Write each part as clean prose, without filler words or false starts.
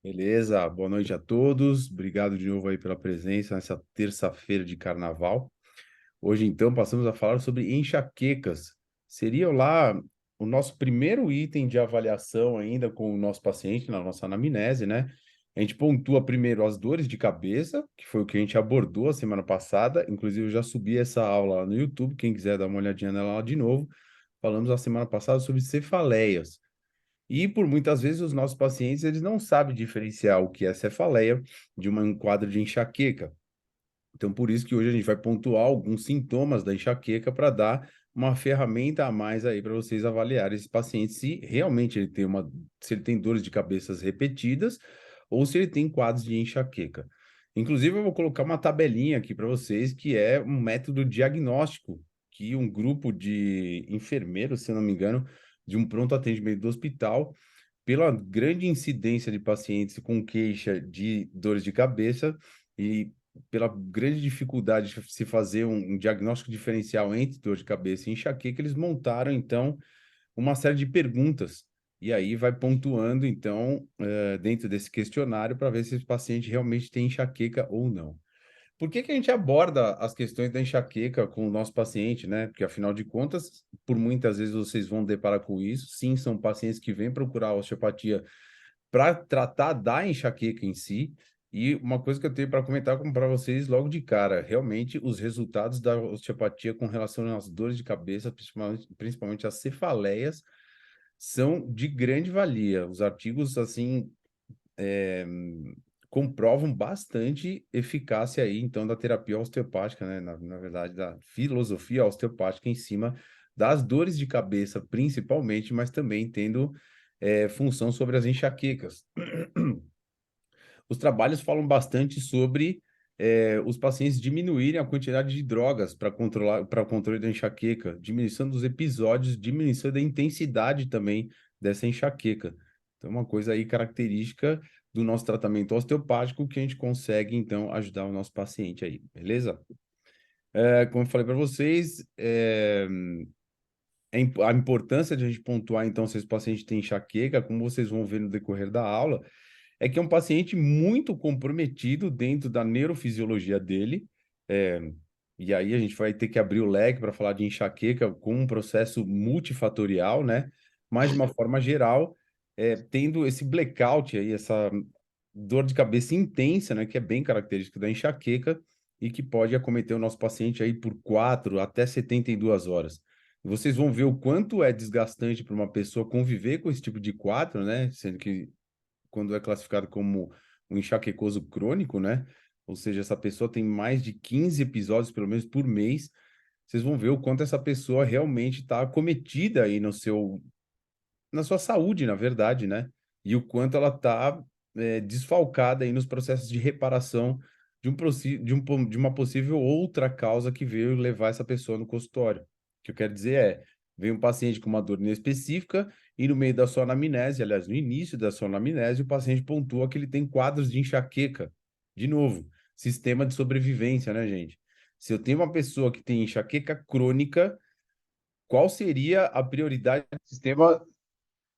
Beleza? Boa noite a todos. Obrigado de novo aí pela presença nessa terça-feira de carnaval. Hoje, então, passamos a falar sobre enxaquecas. Seria lá o nosso primeiro item de avaliação ainda com o nosso paciente na nossa anamnese, né? A gente pontua primeiro as dores de cabeça, que foi o que a gente abordou a semana passada. Inclusive, eu já subi essa aula lá no YouTube. Quem quiser dar uma olhadinha nela lá de novo. Falamos a semana passada sobre cefaleias. E por muitas vezes os nossos pacientes eles não sabem diferenciar o que é cefaleia de um quadro de enxaqueca. Então, por isso que hoje a gente vai pontuar alguns sintomas da enxaqueca para dar uma ferramenta a mais aí para vocês avaliarem esse paciente se realmente se ele tem dores de cabeças repetidas ou se ele tem quadros de enxaqueca. Inclusive, eu vou colocar uma tabelinha aqui para vocês que é um método diagnóstico que um grupo de enfermeiros, se eu não me engano, de um pronto atendimento do hospital, pela grande incidência de pacientes com queixa de dores de cabeça e pela grande dificuldade de se fazer um diagnóstico diferencial entre dor de cabeça e enxaqueca, eles montaram, então, uma série de perguntas. E aí vai pontuando, então, dentro desse questionário para ver se esse paciente realmente tem enxaqueca ou não. Por que que a gente aborda as questões da enxaqueca com o nosso paciente, né? Porque, afinal de contas, por muitas vezes vocês vão deparar com isso. Sim, são pacientes que vêm procurar osteopatia para tratar da enxaqueca em si. E uma coisa que eu tenho para comentar para vocês logo de cara, realmente os resultados da osteopatia com relação às dores de cabeça, principalmente as cefaleias, são de grande valia. Os artigos, assim, é, comprovam bastante eficácia aí, então, da terapia osteopática, né? Na verdade, da filosofia osteopática em cima das dores de cabeça, principalmente, mas também tendo função sobre as enxaquecas. Os trabalhos falam bastante sobre os pacientes diminuírem a quantidade de drogas para o controle da enxaqueca, diminuição dos episódios, diminuição da intensidade também dessa enxaqueca. Então, uma coisa aí característica do nosso tratamento osteopático que a gente consegue, então, ajudar o nosso paciente aí, beleza? Como eu falei para vocês, a importância de a gente pontuar, então, se esse paciente tem enxaqueca, como vocês vão ver no decorrer da aula, é que é um paciente muito comprometido dentro da neurofisiologia dele, é, e aí a gente vai ter que abrir o leque para falar de enxaqueca com um processo multifatorial, né? Mas, de uma forma geral, tendo esse blackout aí, essa dor de cabeça intensa, né? Que é bem característico da enxaqueca e que pode acometer o nosso paciente aí por 4 até 72 horas. Vocês vão ver o quanto é desgastante para uma pessoa conviver com esse tipo de quadro, né? Sendo que quando é classificado como um enxaquecoso crônico, né? Ou seja, essa pessoa tem mais de 15 episódios, pelo menos, por mês. Vocês vão ver o quanto essa pessoa realmente está acometida aí na sua saúde, na verdade, né? E o quanto ela está desfalcada aí nos processos de reparação de uma possível outra causa que veio levar essa pessoa no consultório. O que eu quero dizer vem um paciente com uma dor inespecífica e no meio da sua anamnese, aliás, no início da sua anamnese, o paciente pontua que ele tem quadros de enxaqueca. De novo, sistema de sobrevivência, né, gente? Se eu tenho uma pessoa que tem enxaqueca crônica, qual seria a prioridade do sistema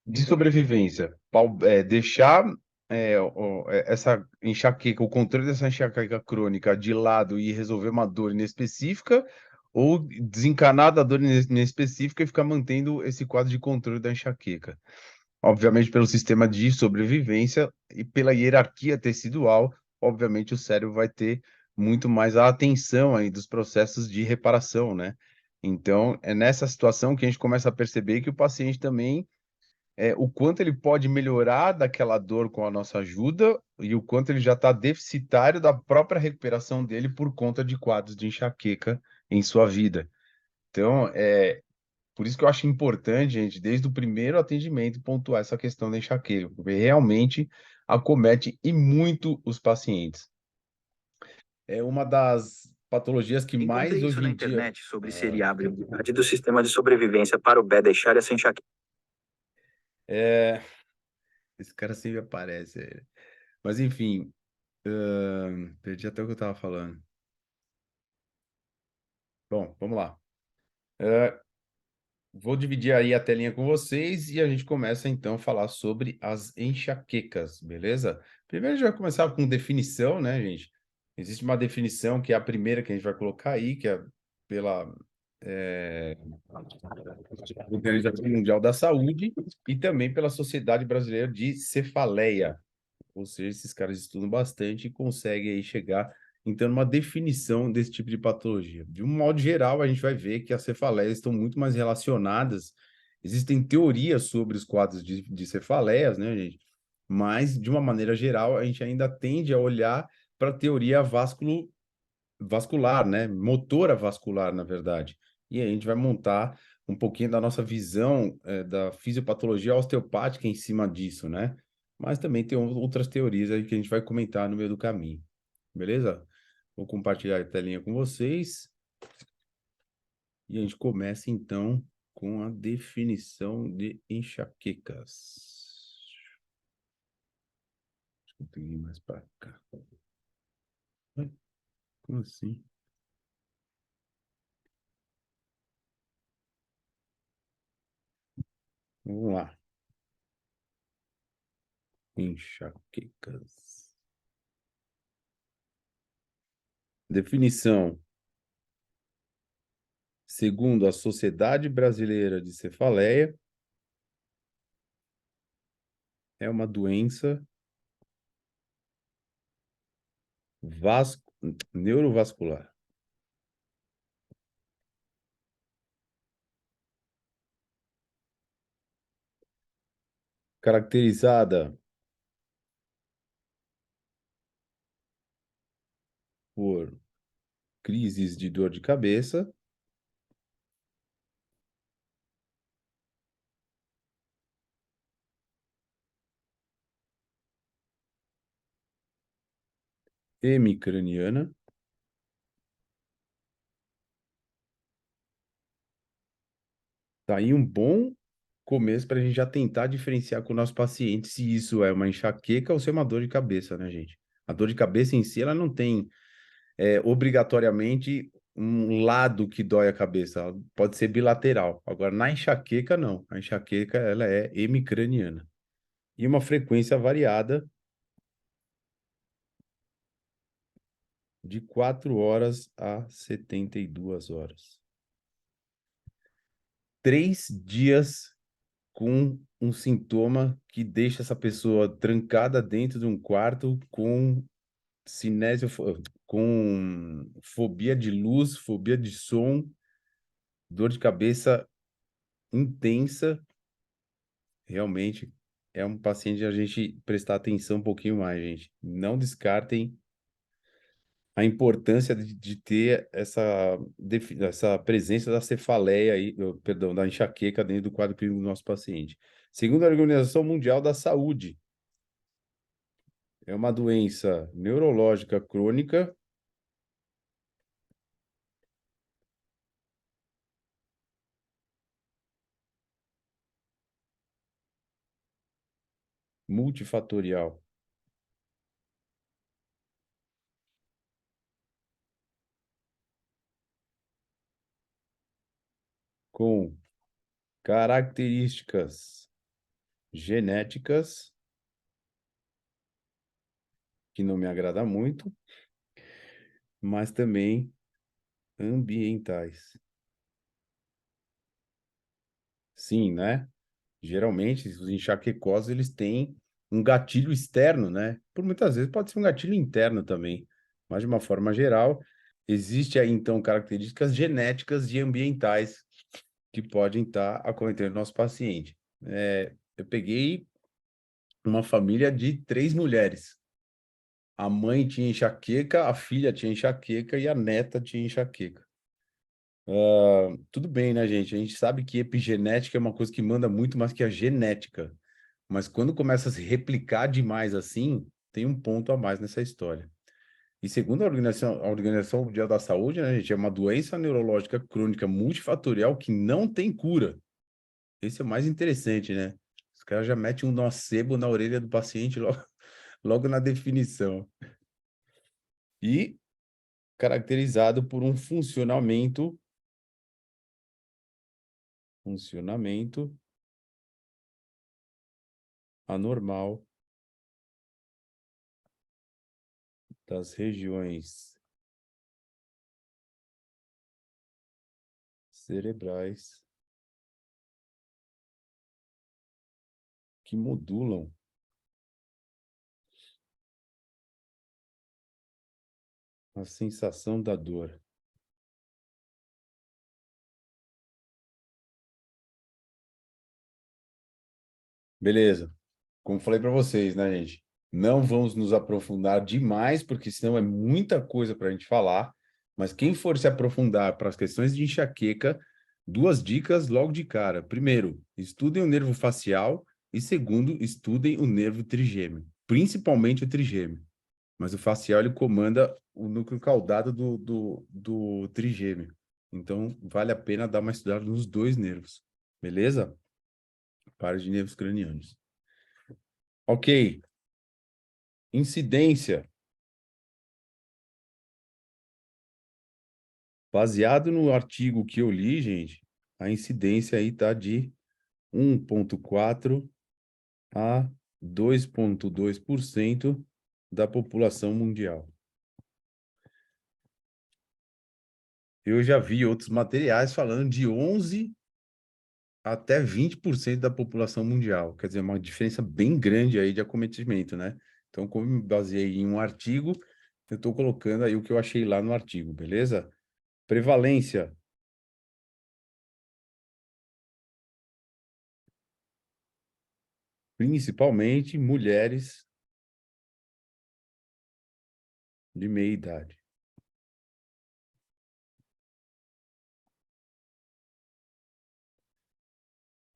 de sobrevivência? Deixar essa enxaqueca, o controle dessa enxaqueca crônica de lado e resolver uma dor inespecífica, ou desencanar da dor inespecífica e ficar mantendo esse quadro de controle da enxaqueca? Obviamente, pelo sistema de sobrevivência e pela hierarquia tecidual, obviamente o cérebro vai ter muito mais a atenção aí dos processos de reparação, né? Então, é nessa situação que a gente começa a perceber que o paciente também o quanto ele pode melhorar daquela dor com a nossa ajuda e o quanto ele já está deficitário da própria recuperação dele por conta de quadros de enxaqueca em sua vida. Então, por isso que eu acho importante, gente, desde o primeiro atendimento, pontuar essa questão da enxaqueca, porque realmente acomete e muito os pacientes. É uma das patologias que mais Encontrei isso hoje na em dia. internet sobre seriabilidade do sistema de sobrevivência para o B deixar essa enxaqueca. É, esse cara sempre aparece. Mas enfim, perdi até o que eu estava falando. Bom, vamos lá. Vou dividir aí a telinha com vocês e a gente começa então a falar sobre as enxaquecas, beleza? Primeiro a gente vai começar com definição, né, gente? Existe uma definição que é a primeira que a gente vai colocar aí, que é pela Organização Mundial da Saúde e também pela Sociedade Brasileira de Cefaleia. Ou seja, esses caras estudam bastante e conseguem aí chegar, então, numa definição desse tipo de patologia. De um modo geral, a gente vai ver que as cefaleias estão muito mais relacionadas. Existem teorias sobre os quadros de cefaleias, né, gente? Mas, de uma maneira geral, a gente ainda tende a olhar para a teoria vascular, né? Motora vascular, na verdade. E aí a gente vai montar um pouquinho da nossa visão da fisiopatologia osteopática em cima disso, né? Mas também tem outras teorias aí que a gente vai comentar no meio do caminho, beleza? Vou compartilhar a telinha com vocês e a gente começa então com a definição de enxaquecas. Deixa eu ir mais para cá. Ai, como assim? Vamos lá. Enxaquecas. Definição. Segundo a Sociedade Brasileira de Cefaleia, é uma doença vas... neurovascular, caracterizada por crises de dor de cabeça, hemicraniana, tá aí um bom começo para a gente já tentar diferenciar com o nosso paciente se isso é uma enxaqueca ou se é uma dor de cabeça, né, gente? A dor de cabeça em si, ela não tem obrigatoriamente um lado que dói a cabeça, ela pode ser bilateral. Agora, na enxaqueca, não. A enxaqueca, ela é hemicraniana. E uma frequência variada de 4 horas a 72 horas. 3 dias com um sintoma que deixa essa pessoa trancada dentro de um quarto com cinésio, com fobia de luz, fobia de som, dor de cabeça intensa. Realmente é um paciente a gente prestar atenção um pouquinho mais, gente. Não descartem a importância de ter essa presença da cefaleia aí, perdão, da enxaqueca dentro do quadro clínico do nosso paciente. Segundo a Organização Mundial da Saúde, é uma doença neurológica crônica multifatorial com características genéticas que não me agrada muito, mas também ambientais. Sim, né? Geralmente, os enxaquecosos, eles têm um gatilho externo, né? Por muitas vezes pode ser um gatilho interno também, mas de uma forma geral, existe aí então características genéticas e ambientais que podem estar acometendo no nosso paciente. Eu peguei uma família de 3 mulheres. A mãe tinha enxaqueca, a filha tinha enxaqueca e a neta tinha enxaqueca. Tudo bem, né, gente? A gente sabe que epigenética é uma coisa que manda muito mais que a genética. Mas quando começa a se replicar demais assim, tem um ponto a mais nessa história. E segundo a Organização Mundial da Saúde, né, gente, é uma doença neurológica crônica multifatorial que não tem cura. Esse é o mais interessante, né? Os caras já metem um nocebo na orelha do paciente logo, logo na definição. E caracterizado por um funcionamento funcionamento anormal das regiões cerebrais que modulam a sensação da dor. Beleza. Como falei para vocês, né, gente? Não vamos nos aprofundar demais, porque senão é muita coisa para a gente falar. Mas quem for se aprofundar para as questões de enxaqueca, duas dicas logo de cara. Primeiro, estudem o nervo facial. E segundo, estudem o nervo trigêmeo, principalmente o trigêmeo. Mas o facial, ele comanda o núcleo caudado do trigêmeo. Então, vale a pena dar uma estudada nos dois nervos. Beleza? Pares de nervos cranianos. Ok. Incidência. Baseado no artigo que eu li, gente, a incidência aí tá de 1,4 a 2,2% da população mundial. Eu já vi outros materiais falando de 11 até 20% da população mundial. Quer dizer, uma diferença bem grande aí de acometimento, né? Então, como me baseei em um artigo, eu estou colocando aí o que eu achei lá no artigo, beleza? Prevalência. Principalmente mulheres de meia idade.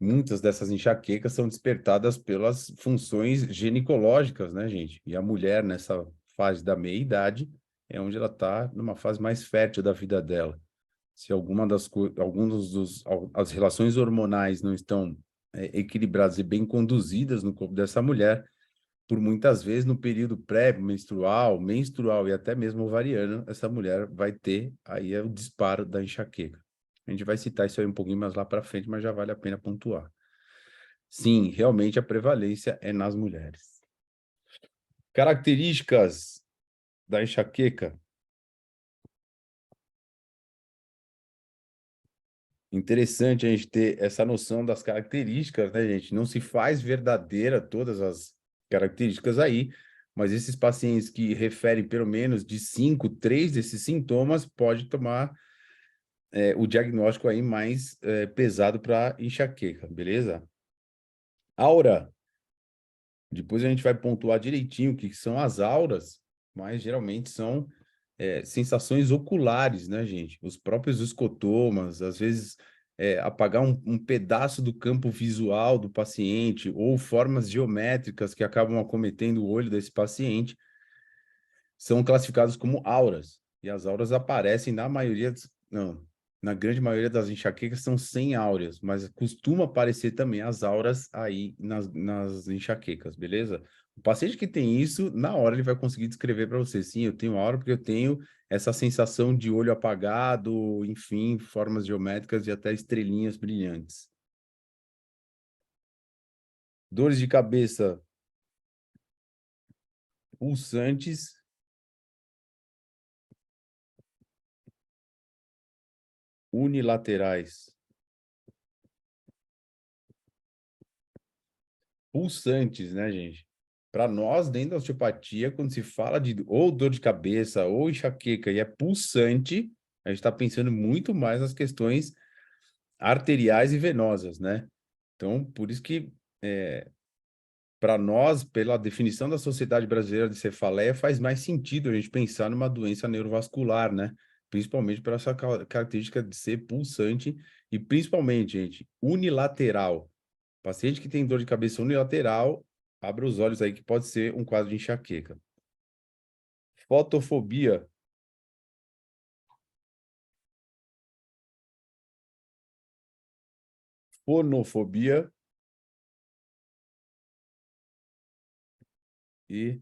Muitas dessas enxaquecas são despertadas pelas funções ginecológicas, né, gente? E a mulher, nessa fase da meia-idade, é onde ela está numa fase mais fértil da vida dela. Se as relações hormonais não estão equilibradas e bem conduzidas no corpo dessa mulher, por muitas vezes, no período pré-menstrual, menstrual e até mesmo ovariano, essa mulher vai ter aí o disparo da enxaqueca. A gente vai citar isso aí um pouquinho mais lá para frente, mas já vale a pena pontuar. Sim, realmente a prevalência é nas mulheres. Características da enxaqueca. Interessante a gente ter essa noção das características, né, gente? Não se faz verdadeira todas as características aí, mas esses pacientes que referem pelo menos de 5, 3 desses sintomas, pode tomar o diagnóstico aí mais pesado para enxaqueca, beleza? Aura. Depois a gente vai pontuar direitinho o que são as auras, mas geralmente são sensações oculares, né, gente? Os próprios escotomas, às vezes apagar um pedaço do campo visual do paciente ou formas geométricas que acabam acometendo o olho desse paciente são classificados como auras. E as auras aparecem na maioria, não, na grande maioria das enxaquecas são sem áureas, mas costuma aparecer também as auras aí nas enxaquecas, beleza? O paciente que tem isso, na hora ele vai conseguir descrever para você, sim, eu tenho aura porque eu tenho essa sensação de olho apagado, enfim, formas geométricas e até estrelinhas brilhantes. Dores de cabeça pulsantes, unilaterais. Pulsantes, né, gente? Para nós, dentro da osteopatia, quando se fala de ou dor de cabeça ou enxaqueca e é pulsante, a gente está pensando muito mais nas questões arteriais e venosas, né? Então, por isso que, para nós, pela definição da Sociedade Brasileira de Cefaleia, faz mais sentido a gente pensar numa doença neurovascular, né? Principalmente por essa característica de ser pulsante e, principalmente, gente, unilateral. Paciente que tem dor de cabeça unilateral, abra os olhos aí que pode ser um quadro de enxaqueca. Fotofobia. Fonofobia e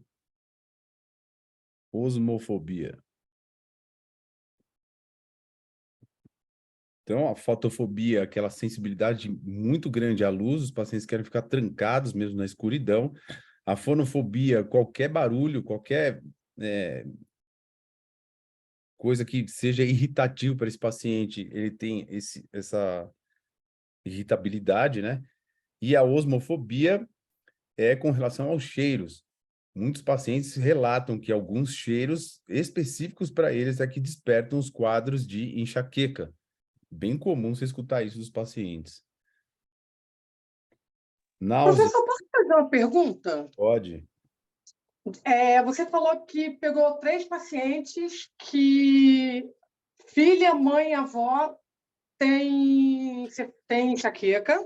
osmofobia. Então, a fotofobia, aquela sensibilidade muito grande à luz, os pacientes querem ficar trancados mesmo na escuridão. A fonofobia, qualquer barulho, qualquer coisa que seja irritativo para esse paciente, ele tem essa irritabilidade, né? E a osmofobia é com relação aos cheiros. Muitos pacientes relatam que alguns cheiros específicos para eles é que despertam os quadros de enxaqueca. Bem comum você escutar isso dos pacientes. Náusea, Professor, posso fazer uma pergunta? pode. Você falou que pegou 3 pacientes que filha, mãe e avó tem enxaqueca.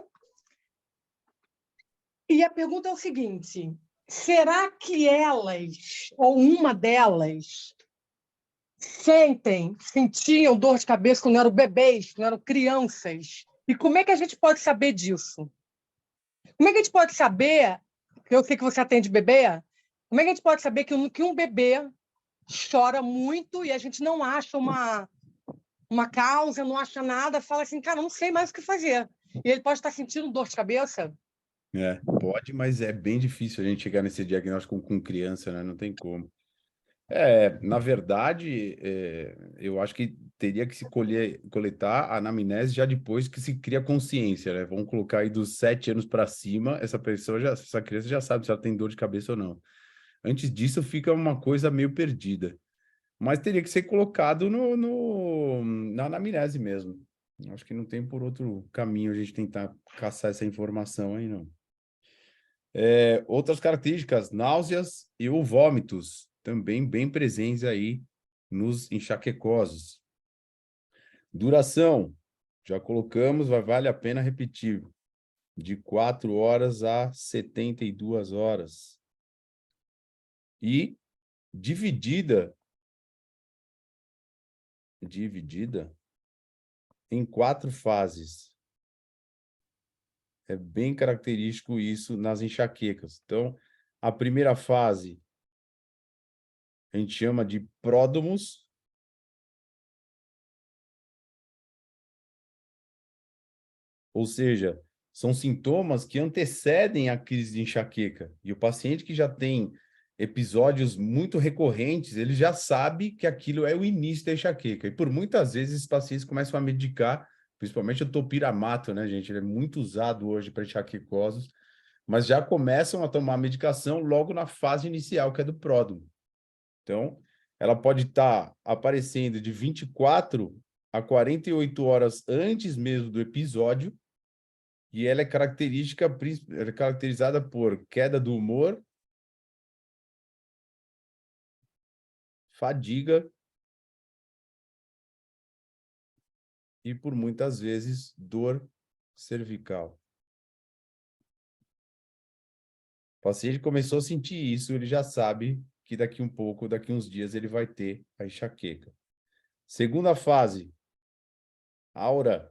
E a pergunta é o seguinte: será que elas, ou uma delas, sentiam dor de cabeça quando eram bebês, quando eram crianças? E como é que a gente pode saber disso? Como é que a gente pode saber, porque eu sei que você atende bebê, como é que a gente pode saber que um bebê chora muito e a gente não acha uma causa, não acha nada, fala assim, cara, não sei mais o que fazer. E ele pode estar sentindo dor de cabeça? Pode, mas é bem difícil a gente chegar nesse diagnóstico com criança, né? Não tem como. Na verdade, eu acho que teria que se coletar a anamnese já depois que se cria consciência, né? Vamos colocar aí dos 7 anos para cima, essa essa criança já sabe se ela tem dor de cabeça ou não. Antes disso, fica uma coisa meio perdida. Mas teria que ser colocado na anamnese mesmo. Acho que não tem por outro caminho a gente tentar caçar essa informação aí, não. Outras características, náuseas e ou vômitos, também bem presentes aí nos enxaquecosos. Duração, já colocamos, vale a pena repetir, de 4 horas a 72 horas. E dividida em 4 fases. É bem característico isso nas enxaquecas. Então, a primeira fase a gente chama de pródromos, ou seja, são sintomas que antecedem a crise de enxaqueca. E o paciente que já tem episódios muito recorrentes, ele já sabe que aquilo é o início da enxaqueca. E por muitas vezes esses pacientes começam a medicar, principalmente o topiramato, né, gente? Ele é muito usado hoje para enxaquecosos, mas já começam a tomar medicação logo na fase inicial, que é do pródromo. Então, ela pode estar aparecendo de 24 a 48 horas antes mesmo do episódio, e ela é caracterizada por queda do humor, fadiga e, por muitas vezes, dor cervical. O paciente começou a sentir isso, ele já sabe que daqui uns dias, ele vai ter a enxaqueca. Segunda fase, aura.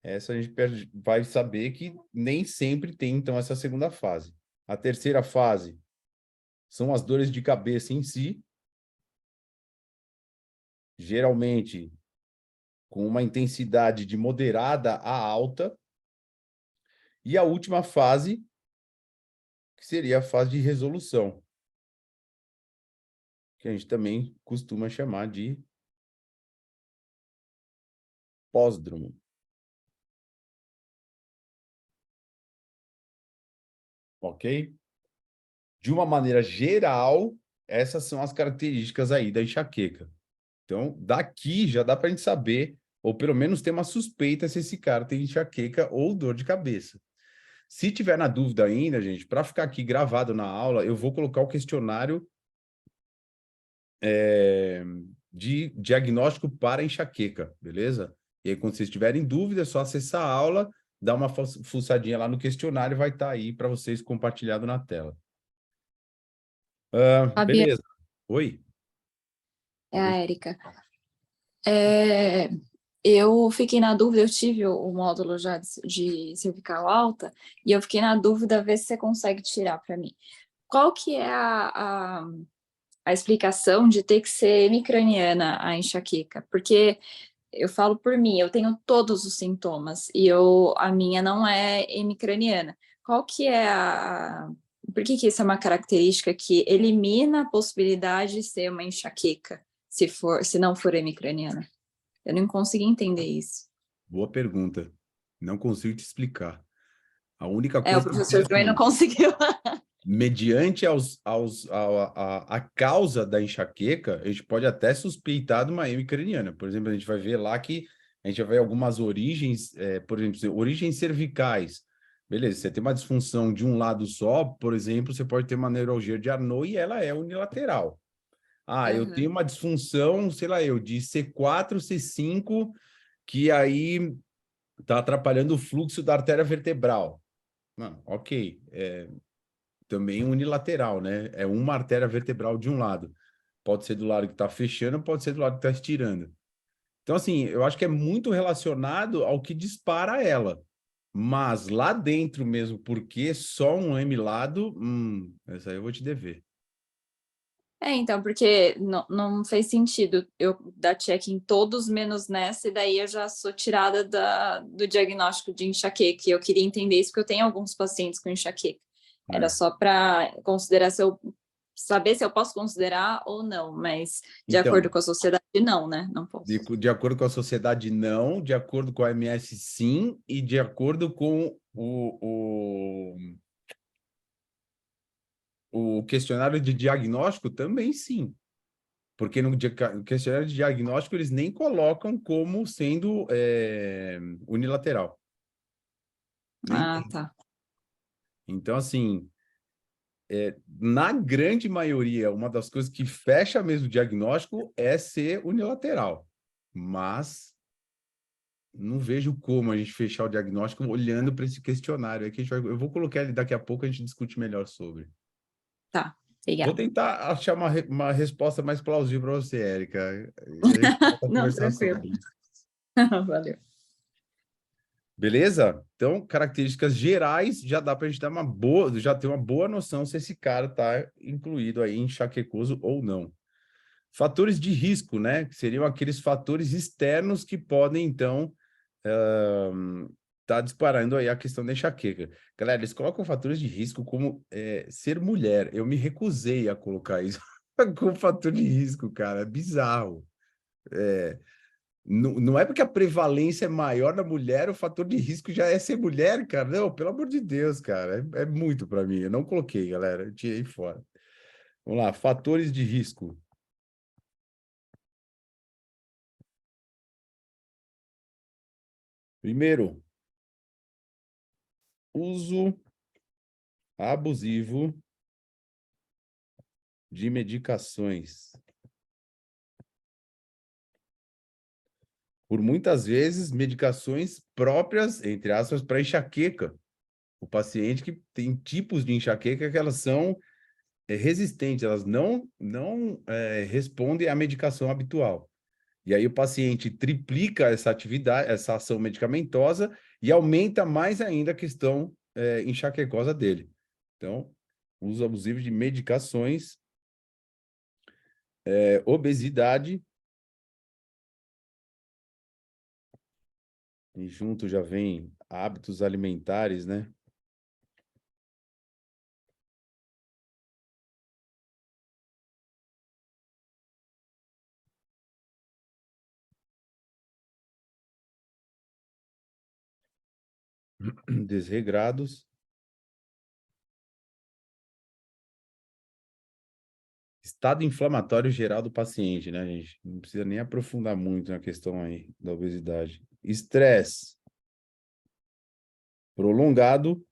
Essa a gente vai saber que nem sempre tem, então, essa segunda fase. A terceira fase são as dores de cabeça em si, geralmente com uma intensidade de moderada a alta. E a última fase, que seria a fase de resolução, que a gente também costuma chamar de pós-dromo. Ok? De uma maneira geral, essas são as características aí da enxaqueca. Então, daqui já dá para a gente saber, ou pelo menos ter uma suspeita se esse cara tem enxaqueca ou dor de cabeça. Se tiver na dúvida ainda, gente, para ficar aqui gravado na aula, eu vou colocar o questionário de diagnóstico para enxaqueca, beleza? E aí, quando vocês tiverem dúvida, é só acessar a aula, dar uma fuçadinha lá no questionário, vai estar aí para vocês compartilhado na tela. Fabiana, Beleza. Oi? é a Érica. Eu fiquei na dúvida, eu tive o módulo já de cervical alta, e eu fiquei na dúvida, ver se você consegue tirar para mim. Qual que é a explicação de ter que ser hemicraniana a enxaqueca? Porque eu falo por mim, eu tenho todos os sintomas e a minha não é hemicraniana. Qual que é por que isso é uma característica que elimina a possibilidade de ser uma enxaqueca, se não for hemicraniana? Eu não consegui entender isso. Boa pergunta. Não consigo te explicar. A única O coisa que eu sei professor também não assim, conseguiu. mediante a causa da enxaqueca, a gente pode até suspeitar de uma hemicraniana. Por exemplo, a gente vai ver lá que a gente vai ver algumas origens, por exemplo, origens cervicais. Beleza, você tem uma disfunção de um lado só, por exemplo, você pode ter uma neuralgia de Arnold e ela é unilateral. Ah, eu tenho uma disfunção, sei lá, de C4, C5, que aí está atrapalhando o fluxo da artéria vertebral. Não, ok, também unilateral, né? É uma artéria vertebral de um lado. Pode ser do lado que está fechando, pode ser do lado que está estirando. Então, assim, eu acho que é muito relacionado ao que dispara ela. Mas lá dentro mesmo, porque só um M-lado, essa aí eu vou te dever. Então, porque não fez sentido eu dar check em todos menos nessa, e daí eu já sou tirada do diagnóstico de enxaqueca. E eu queria entender isso, porque eu tenho alguns pacientes com enxaqueca. Era só para considerar saber se eu posso considerar ou não, mas de acordo Então, com a sociedade, não, né? Não posso. de acordo com a sociedade, não. De acordo com a OMS, sim. E de acordo com o questionário de diagnóstico, também sim. Porque no questionário de diagnóstico eles nem colocam como sendo unilateral. Nem tem. Tá. Então, assim, na grande maioria, uma das coisas que fecha mesmo o diagnóstico é ser unilateral. Mas não vejo como a gente fechar o diagnóstico olhando para esse questionário. Eu vou colocar ele daqui a pouco, a gente discute melhor sobre. Tá, Vou obrigada. tentar achar uma resposta mais plausível para você, Érica. A gente volta a Não, conversar tranquilo. sobre. Valeu. Beleza? Então, características gerais, já dá para a gente já ter uma boa noção se esse cara está incluído aí em enxaquecoso ou não. Fatores de risco, né? Que seriam aqueles fatores externos que podem, então, tá disparando aí a questão da enxaqueca. Galera, eles colocam fatores de risco como ser mulher. Eu me recusei a colocar isso como fator de risco, cara. É bizarro. Não é porque a prevalência é maior na mulher, o fator de risco já é ser mulher, cara. Não, pelo amor de Deus, cara. É muito para mim. Eu não coloquei, galera. Eu tirei fora. Vamos lá, fatores de risco. Primeiro, uso abusivo de medicações. Por muitas vezes, medicações próprias, entre aspas, para enxaqueca. O paciente que tem tipos de enxaqueca que elas são resistentes, elas não respondem à medicação habitual. E aí o paciente triplica essa atividade, essa ação medicamentosa e aumenta mais ainda a questão enxaquecosa dele. Então, uso abusivo de medicações, obesidade, e junto já vem hábitos alimentares, né? Desregrados. Estado inflamatório geral do paciente, né, gente? Não precisa nem aprofundar muito na questão aí da obesidade. Estresse prolongado.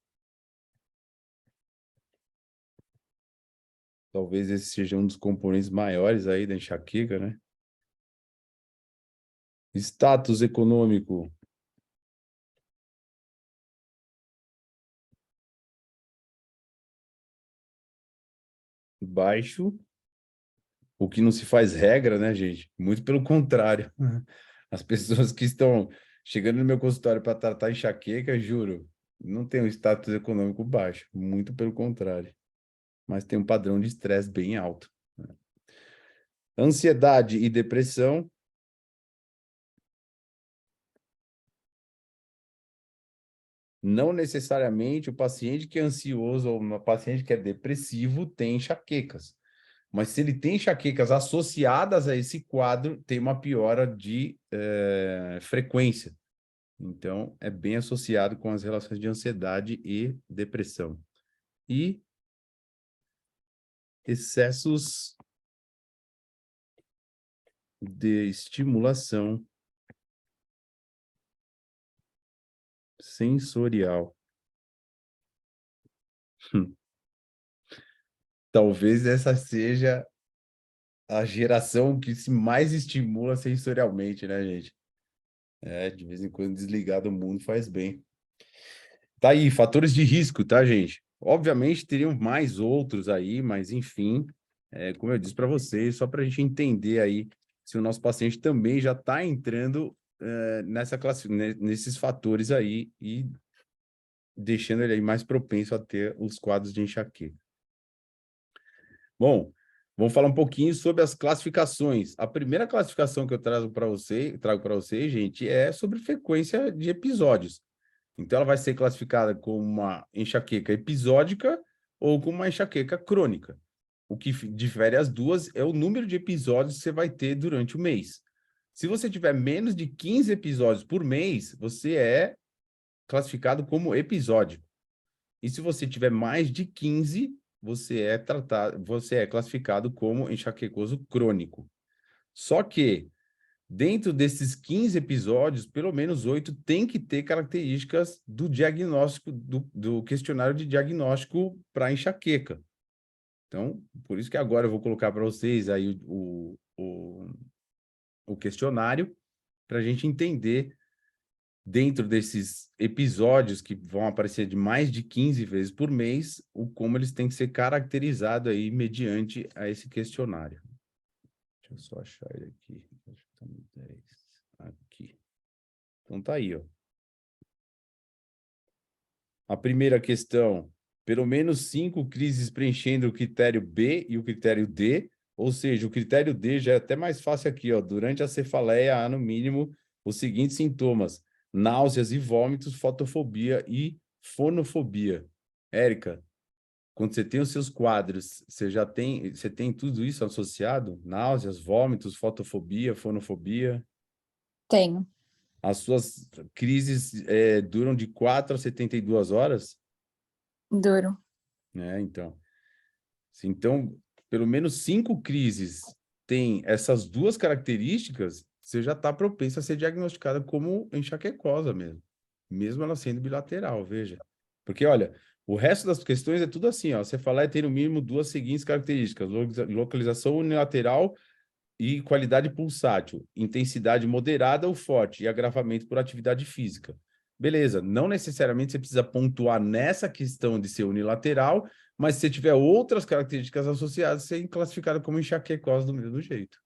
Talvez esse seja um dos componentes maiores aí da enxaqueca, né? Status econômico. Baixo. O que não se faz regra, né, gente? Muito pelo contrário. As pessoas que estão chegando no meu consultório para tratar enxaqueca, juro, não tem um status econômico baixo. Muito pelo contrário. Mas tem um padrão de estresse bem alto. Ansiedade e depressão. Não necessariamente o paciente que é ansioso ou o paciente que é depressivo tem enxaquecas. Mas se ele tem enxaquecas associadas a esse quadro, tem uma piora de frequência. Então, é bem associado com as relações de ansiedade e depressão. E excessos de estimulação sensorial. Talvez essa seja a geração que se mais estimula sensorialmente, né, gente? De vez em quando desligar do mundo faz bem. Tá aí, fatores de risco, tá, gente? Obviamente teriam mais outros aí, mas enfim, como eu disse para vocês, só para a gente entender aí se o nosso paciente também já está entrando nesses fatores aí e deixando ele aí mais propenso a ter os quadros de enxaqueca. Bom, vamos falar um pouquinho sobre as classificações. A primeira classificação que eu trago para vocês, gente, é sobre frequência de episódios. Então, ela vai ser classificada como uma enxaqueca episódica ou como uma enxaqueca crônica. O que difere as duas é o número de episódios que você vai ter durante o mês. Se você tiver menos de 15 episódios por mês, você é classificado como episódico. E se você tiver mais de 15, você é classificado como enxaquecoso crônico. Só que dentro desses 15 episódios, pelo menos 8 tem que ter características do diagnóstico, do questionário de diagnóstico para enxaqueca. Então, por isso que agora eu vou colocar para vocês aí o questionário, para a gente entender, dentro desses episódios que vão aparecer de mais de 15 vezes por mês, como eles têm que ser caracterizados aí mediante a esse questionário. Deixa eu só achar ele aqui. Aqui. Então tá aí, ó. A primeira questão, pelo menos 5 crises preenchendo o critério B e o critério D, ou seja, o critério D já é até mais fácil aqui, ó. Durante a cefaleia há, no mínimo, os seguintes sintomas: náuseas e vômitos, fotofobia e fonofobia. Érica, quando você tem os seus quadros, você tem tudo isso associado? Náuseas, vômitos, fotofobia, fonofobia? Tenho. As suas crises duram de 4 a 72 horas? Duro. Então, pelo menos 5 crises têm essas duas características, você já está propenso a ser diagnosticada como enxaquecosa mesmo ela sendo bilateral, veja. Porque, olha, o resto das questões é tudo assim, ó, cefaleia tem no mínimo 2 seguintes características: localização unilateral e qualidade pulsátil, intensidade moderada ou forte e agravamento por atividade física. Beleza, não necessariamente você precisa pontuar nessa questão de ser unilateral, mas se você tiver outras características associadas, você é classificado como enxaquecose do mesmo jeito.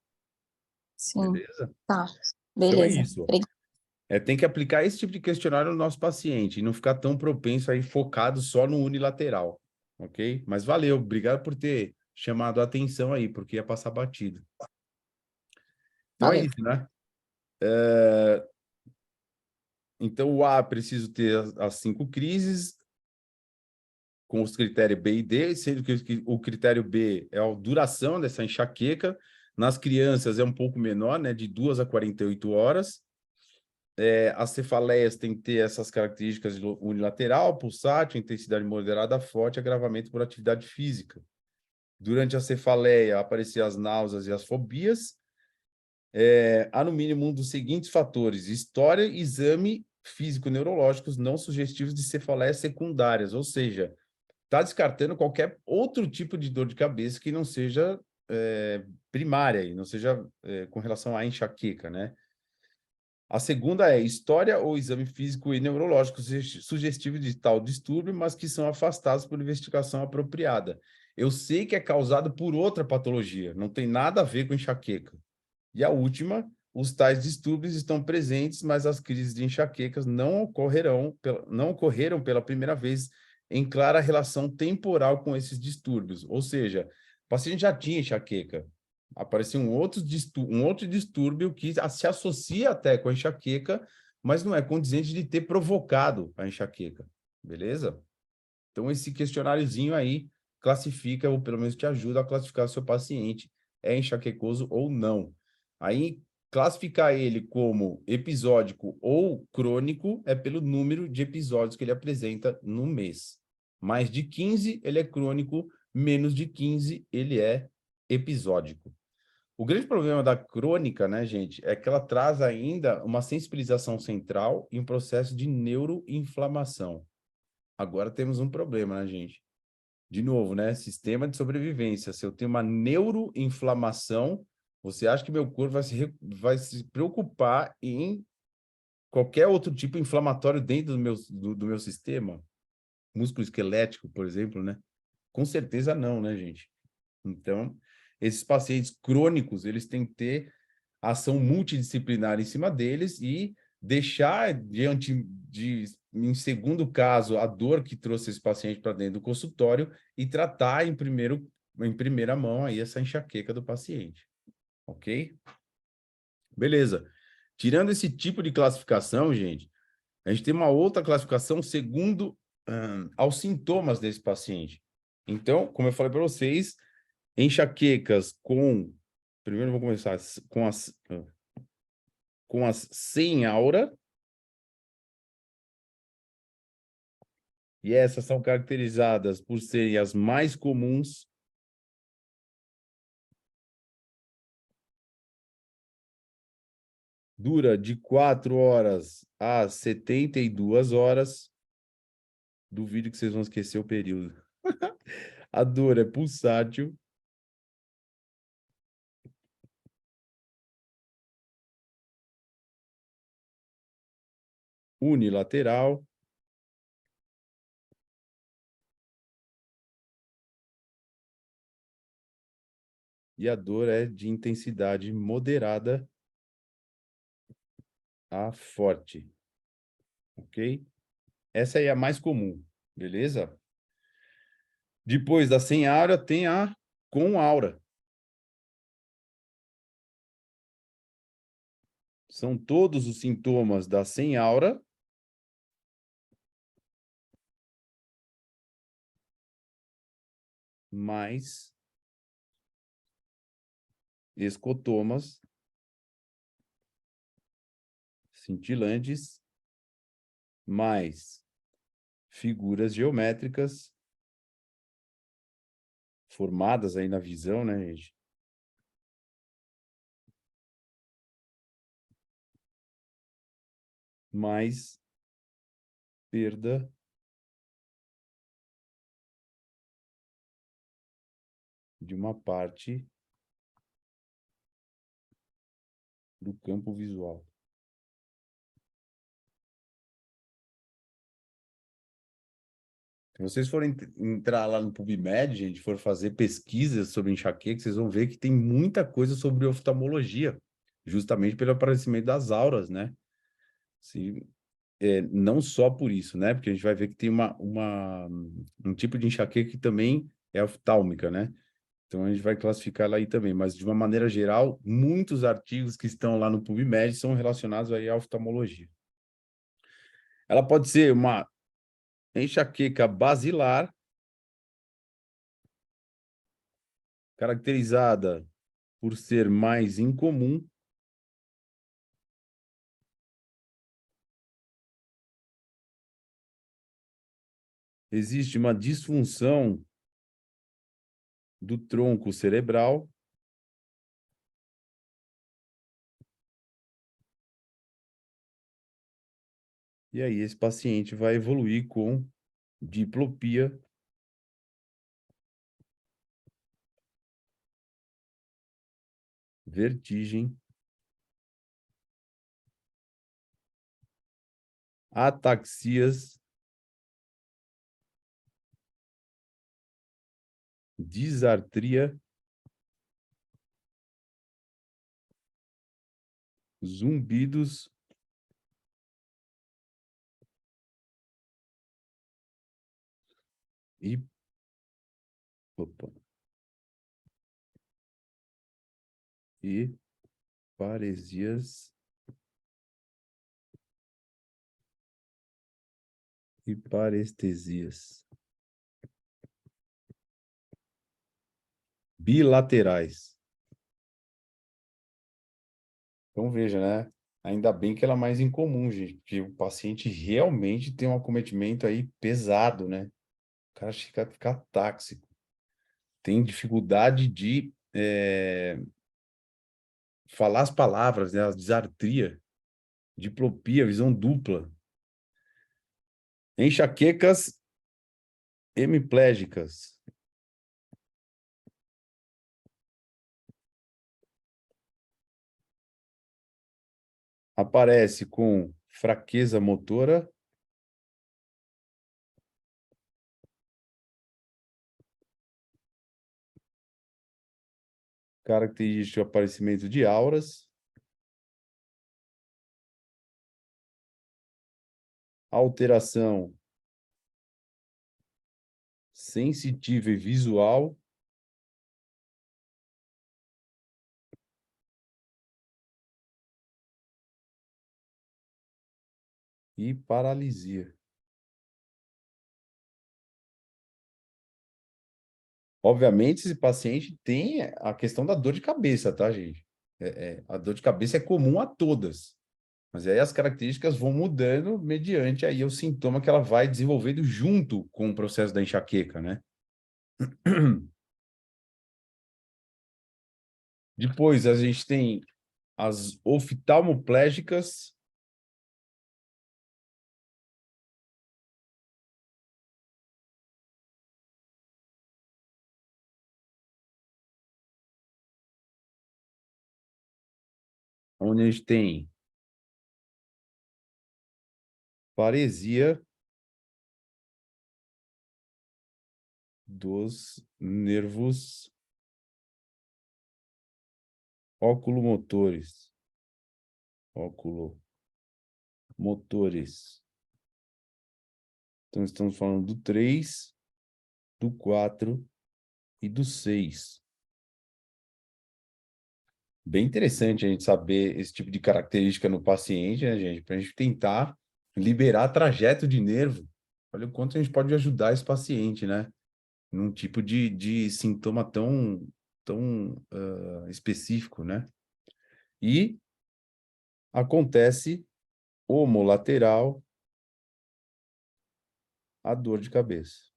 Sim. Beleza? Tá. Então é Beleza. isso. Tem que aplicar esse tipo de questionário no nosso paciente e não ficar tão propenso aí focado só no unilateral, ok? Mas valeu, obrigado por ter chamado a atenção aí, porque ia passar batido. Então é isso, né? Então, o A, preciso ter as 5 crises, com os critérios B e D, sendo que o critério B é a duração dessa enxaqueca. Nas crianças é um pouco menor, né, de 2 a 48 horas. As cefaleias têm que ter essas características de unilateral, pulsátil, intensidade moderada forte, agravamento por atividade física. Durante a cefaleia, aparecer as náuseas e as fobias. Há no mínimo um dos seguintes fatores: história e exame físico-neurológicos não sugestivos de cefaleias secundárias, ou seja, está descartando qualquer outro tipo de dor de cabeça que não seja primária, e não seja com relação à enxaqueca, né? A segunda é história ou exame físico e neurológico sugestivo de tal distúrbio, mas que são afastados por investigação apropriada. Eu sei que é causado por outra patologia, não tem nada a ver com enxaqueca. E a última, os tais distúrbios estão presentes, mas as crises de enxaquecas não ocorreram pela primeira vez em clara relação temporal com esses distúrbios. Ou seja, o paciente já tinha enxaqueca, apareceu um outro distúrbio que se associa até com a enxaqueca, mas não é condizente de ter provocado a enxaqueca, beleza? Então, esse questionáriozinho aí classifica, ou pelo menos te ajuda a classificar se o seu paciente é enxaquecoso ou não. Aí, classificar ele como episódico ou crônico é pelo número de episódios que ele apresenta no mês. Mais de 15, ele é crônico, menos de 15, ele é episódico. O grande problema da crônica, né, gente, é que ela traz ainda uma sensibilização central e um processo de neuroinflamação. Agora temos um problema, né, gente? De novo, né? Sistema de sobrevivência. Se eu tenho uma neuroinflamação, você acha que meu corpo vai se preocupar em qualquer outro tipo inflamatório dentro do meu sistema? Músculo esquelético, por exemplo, né? Com certeza não, né, gente? Então, esses pacientes crônicos, eles têm que ter ação multidisciplinar em cima deles e deixar em segundo caso, a dor que trouxe esse paciente para dentro do consultório e tratar em primeira mão aí essa enxaqueca do paciente, ok? Beleza. Tirando esse tipo de classificação, gente, a gente tem uma outra classificação segundo aos sintomas desse paciente. Então, como eu falei para vocês, enxaquecas com... Primeiro, vamos começar com as sem aura. E essas são caracterizadas por serem as mais comuns. Dura de 4 horas a 72 horas. Duvido que vocês vão esquecer o período. A dor é pulsátil. Unilateral. E a dor é de intensidade moderada a forte. Ok? Essa aí é a mais comum, beleza? Depois da sem aura, tem a com aura. São todos os sintomas da sem aura, mais escotomas cintilantes, mais figuras geométricas formadas aí na visão, né, gente? Mais perda de uma parte do campo visual. Se vocês forem entrar lá no PubMed, gente, for fazer pesquisas sobre enxaqueca, vocês vão ver que tem muita coisa sobre oftalmologia, justamente pelo aparecimento das auras, né? Se, não só por isso, né? Porque a gente vai ver que tem um tipo de enxaqueca que também é oftálmica, né? Então a gente vai classificar ela aí também, mas de uma maneira geral, muitos artigos que estão lá no PubMed são relacionados aí à oftalmologia. Ela pode ser uma enxaqueca basilar, caracterizada por ser mais incomum. Existe uma disfunção do tronco cerebral. E aí esse paciente vai evoluir com diplopia, vertigem, ataxias, disartria, zumbidos e paresias e parestesias bilaterais. Então, veja, né? Ainda bem que ela é mais incomum, gente, porque o paciente realmente tem um acometimento aí pesado, né? O cara fica atáxico. Tem dificuldade de falar as palavras, né? A disartria, diplopia, visão dupla. Enxaquecas hemiplégicas. Aparece com fraqueza motora, característico aparecimento de auras, alteração sensitiva e visual, e paralisia. Obviamente, esse paciente tem a questão da dor de cabeça, tá, gente? A dor de cabeça é comum a todas, mas aí as características vão mudando mediante aí o sintoma que ela vai desenvolvendo junto com o processo da enxaqueca, né? Depois a gente tem as oftalmoplégicas, onde a gente tem paresia dos nervos oculomotores. Oculomotores. Então, estamos falando do 3, do 4 e do 6. Bem interessante a gente saber esse tipo de característica no paciente, né, gente? Para a gente tentar liberar trajeto de nervo. Olha o quanto a gente pode ajudar esse paciente, né? Num tipo de sintoma tão específico, né? E acontece homolateral a dor de cabeça.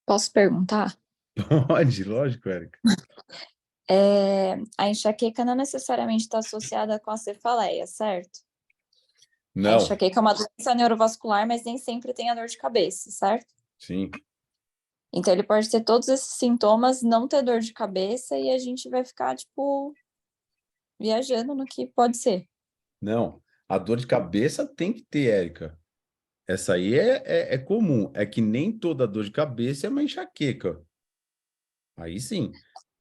Posso perguntar? Pode, lógico, Érica. A enxaqueca não necessariamente está associada com a cefaleia, certo? A Não, enxaqueca é uma doença neurovascular, mas nem sempre tem a dor de cabeça, certo? sim. Então ele pode ter todos esses sintomas, não ter dor de cabeça e a gente vai ficar, tipo, viajando no que pode ser. Não, a dor de cabeça tem que ter, Érica. Essa aí é comum. É que nem toda dor de cabeça é uma enxaqueca. Aí sim.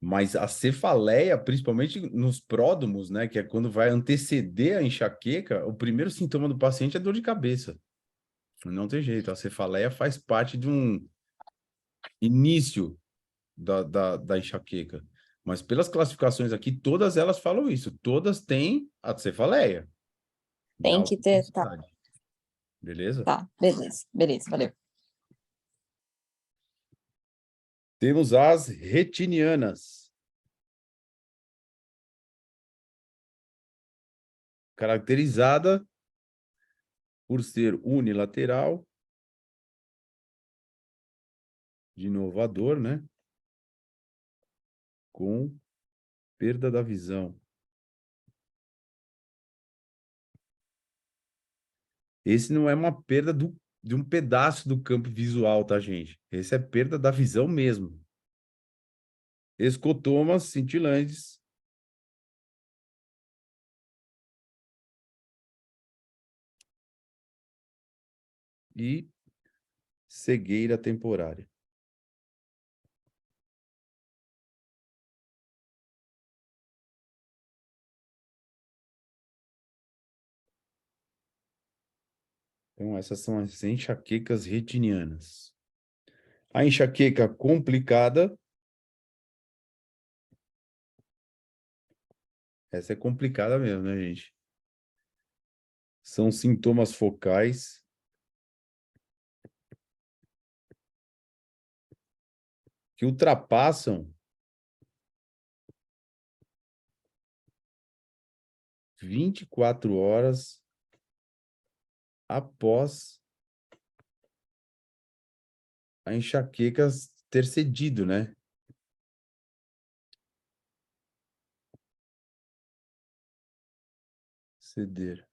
Mas a cefaleia, principalmente nos pródromos, né? Que é quando vai anteceder a enxaqueca, o primeiro sintoma do paciente é dor de cabeça. Não tem jeito. A cefaleia faz parte de um início da enxaqueca. Mas pelas classificações aqui, todas elas falam isso. Todas têm a cefaleia de Tem alta que ter, tá, intensidade. Beleza? beleza, valeu. Temos as retinianas. Caracterizada por ser unilateral, de novo a dor, né? Com perda da visão. Esse não é uma perda de um pedaço do campo visual, tá, gente? Esse é perda da visão mesmo. Escotomas cintilantes. E cegueira temporária. Então, essas são as enxaquecas retinianas. A enxaqueca complicada. Essa é complicada mesmo, né, gente? são sintomas focais que ultrapassam 24 horas após a enxaqueca ter cedido, né? Ceder.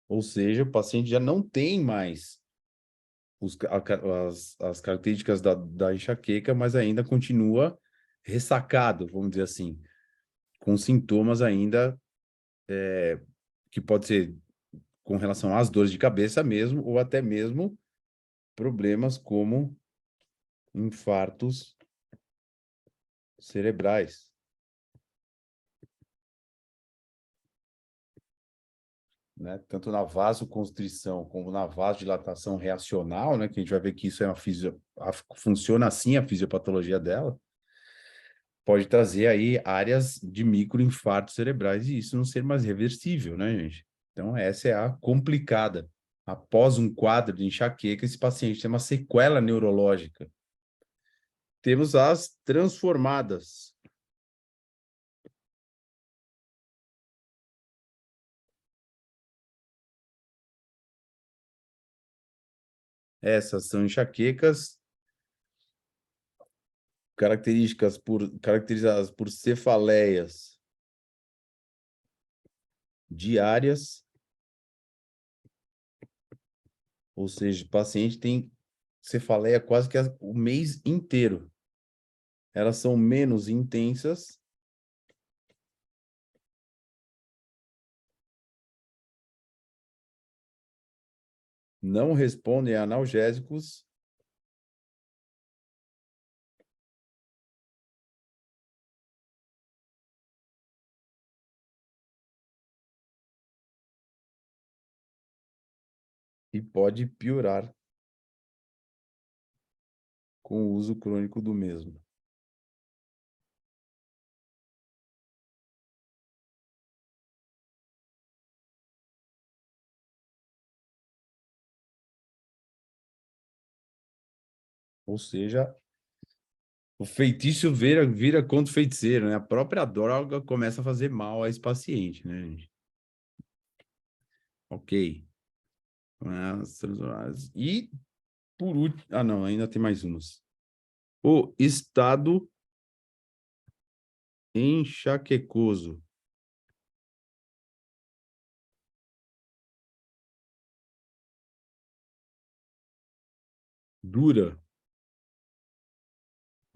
Ou seja, o paciente já não tem mais as características da enxaqueca, mas ainda continua ressacado, vamos dizer assim, com sintomas ainda que pode ser com relação às dores de cabeça mesmo, ou até mesmo problemas como infartos cerebrais. Né? Tanto na vasoconstrição como na vasodilatação reacional, né? Que a gente vai ver que isso é funciona assim a fisiopatologia dela, pode trazer aí áreas de microinfartos cerebrais e isso não ser mais reversível, né, gente? Então, essa é a complicada. Após um quadro de enxaqueca, esse paciente tem uma sequela neurológica. Temos as transformadas. Essas são enxaquecas caracterizadas por cefaleias diárias, ou seja, o paciente tem cefaleia quase que o mês inteiro. Elas são menos intensas não respondem a analgésicos e pode piorar com o uso crônico do mesmo. Ou seja, o feitiço vira contra o feiticeiro, né? A própria droga começa a fazer mal a esse paciente, né, gente? Ok. E, por último... Ah, não, ainda tem mais umas. O estado enxaquecoso. Dura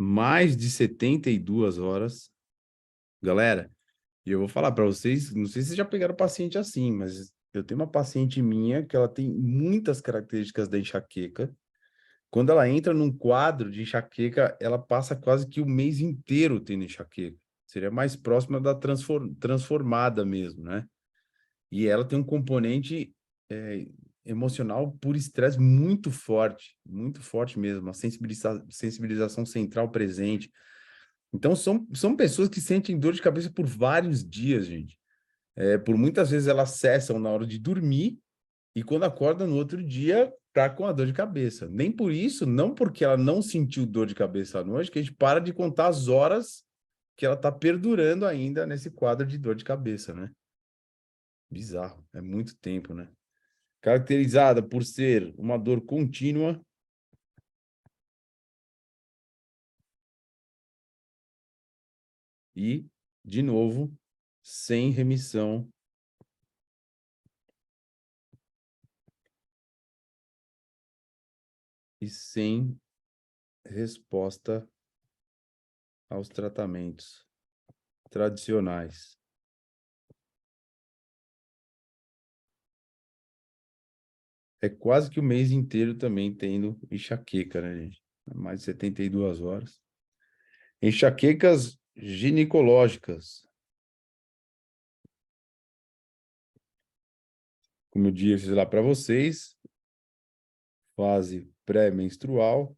mais de 72 horas. Galera, e eu vou falar para vocês, não sei se vocês já pegaram paciente assim, mas eu tenho uma paciente minha que ela tem muitas características da enxaqueca. Quando ela entra num quadro de enxaqueca, ela passa quase que o mês inteiro tendo enxaqueca. Seria mais próxima da transformada mesmo, né? E ela tem um componente emocional por estresse muito forte mesmo, uma sensibilização central presente. Então, são pessoas que sentem dor de cabeça por vários dias, gente. Por muitas vezes elas cessam na hora de dormir e quando acorda no outro dia, tá com a dor de cabeça. Nem por isso, não porque ela não sentiu dor de cabeça à noite, que a gente para de contar as horas que ela tá perdurando ainda nesse quadro de dor de cabeça, né? Bizarro, é muito tempo, né? Caracterizada por ser uma dor contínua e, de novo, sem remissão e sem resposta aos tratamentos tradicionais. É quase que o mês inteiro também tendo enxaqueca, né, gente? Mais de 72 horas. Enxaquecas ginecológicas. Como eu disse lá para vocês, fase pré-menstrual.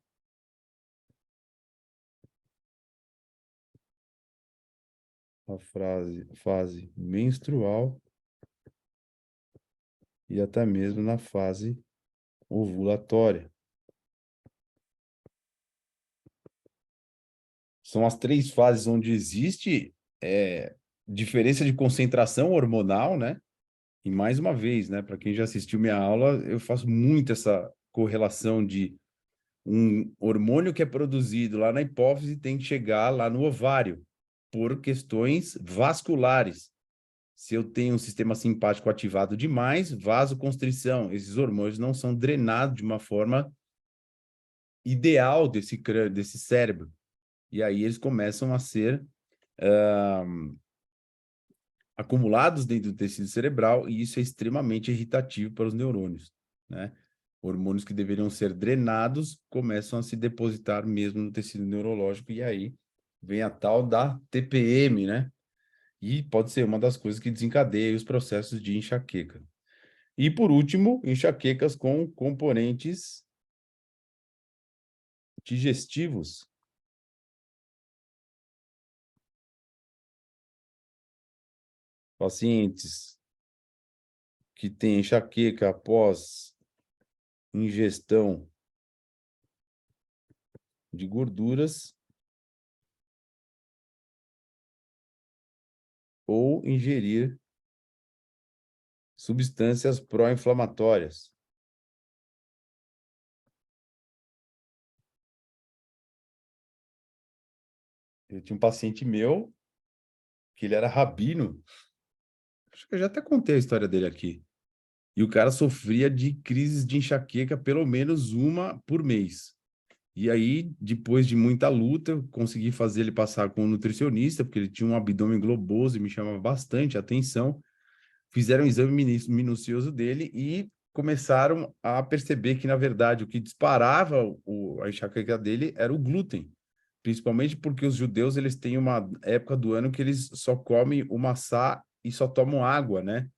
A fase menstrual. e até mesmo na fase ovulatória. São as 3 fases onde existe diferença de concentração hormonal, né? E mais uma vez, né, para quem já assistiu minha aula, eu faço muito essa correlação de um hormônio que é produzido lá na hipófise tem que chegar lá no ovário por questões vasculares. Se eu tenho um sistema simpático ativado demais, vasoconstrição, esses hormônios não são drenados de uma forma ideal desse crânio, desse cérebro. E aí eles começam a ser acumulados dentro do tecido cerebral, e isso é extremamente irritativo para os neurônios, né? Hormônios que deveriam ser drenados começam a se depositar mesmo no tecido neurológico, e aí vem a tal da TPM, né? E pode ser uma das coisas que desencadeia os processos de enxaqueca. E, por último, enxaquecas com componentes digestivos. Pacientes que têm enxaqueca após ingestão de gorduras ou ingerir substâncias pró-inflamatórias. Eu tinha um paciente meu que ele era rabino. Acho que eu já até contei a história dele aqui. E o cara sofria de crises de enxaqueca pelo menos uma por mês. E aí, depois de muita luta, eu consegui fazer ele passar com um nutricionista, porque ele tinha um abdômen globoso e me chamava bastante a atenção. Fizeram um exame minucioso dele e começaram a perceber que, na verdade, o que disparava a enxaqueca dele era o glúten. Principalmente porque os judeus, eles têm uma época do ano que eles só comem o maçã e só tomam água, né?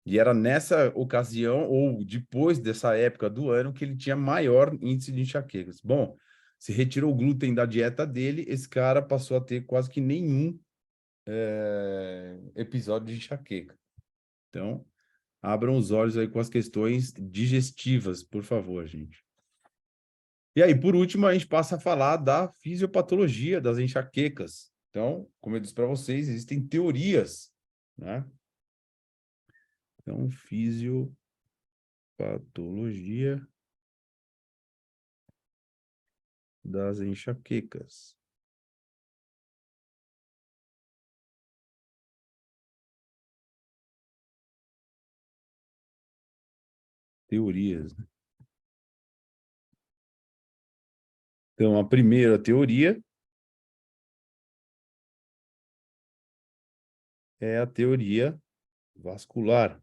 E era nessa ocasião, ou depois dessa época do ano, que ele tinha maior índice de enxaquecas. Bom, se retirou o glúten da dieta dele, esse cara passou a ter quase que nenhum episódio de enxaqueca. Então, abram os olhos aí com as questões digestivas, por favor, gente. E aí, por último, a gente passa a falar da fisiopatologia das enxaquecas. Então, como eu disse para vocês, existem teorias, né? Então, fisiopatologia das enxaquecas. Teorias, né? Então, a primeira teoria é a teoria vascular.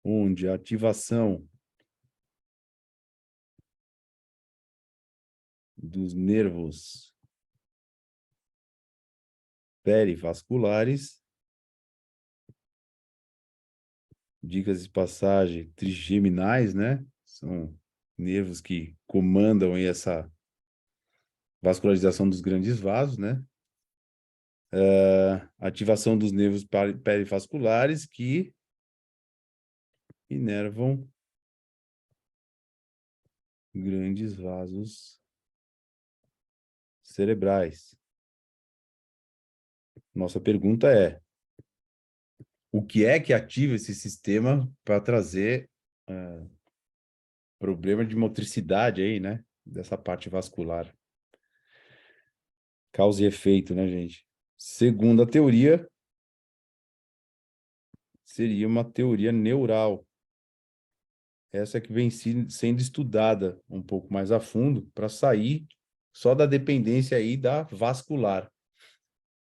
Onde a ativação dos nervos perivasculares, dicas de passagem, trigeminais, né? São nervos que comandam aí essa vascularização dos grandes vasos, né? Ativação dos nervos perivasculares que inervam grandes vasos cerebrais. Nossa pergunta é: o que é que ativa esse sistema para trazer problema de motricidade aí, né? Dessa parte vascular. Causa e efeito, né, gente? Segunda teoria seria uma teoria neural. Essa que vem sendo estudada um pouco mais a fundo para sair só da dependência aí da vascular.